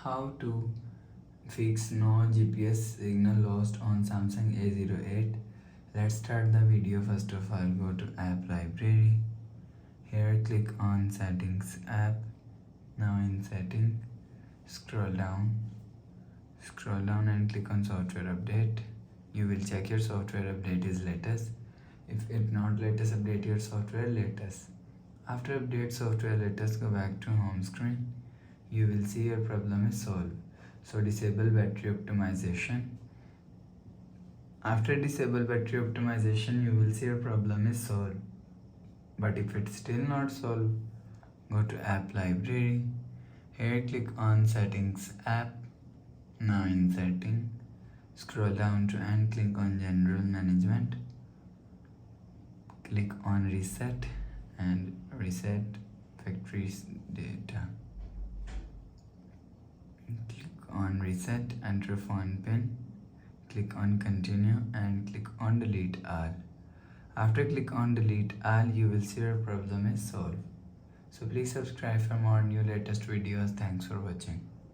How to fix no GPS signal lost on Samsung A08. Let's start the video. First of all, go to app library. Here click on settings app. Now in setting, scroll down and click on software update. You will check your software update is latest. If it not latest, update your software latest. After update software latest, go back to home screen. You will see your problem is solved. So disable battery optimization. After disable battery optimization, you will see your problem is solved. But if it's still not solved, go to app library. Here click on settings app. Now in setting, scroll down to and click on general management. Click on reset and reset factory's data. Click on reset, enter phone pin, click on continue and click on delete all. After click on delete all, you will see your problem is solved. So please subscribe for more new latest videos. Thanks for watching.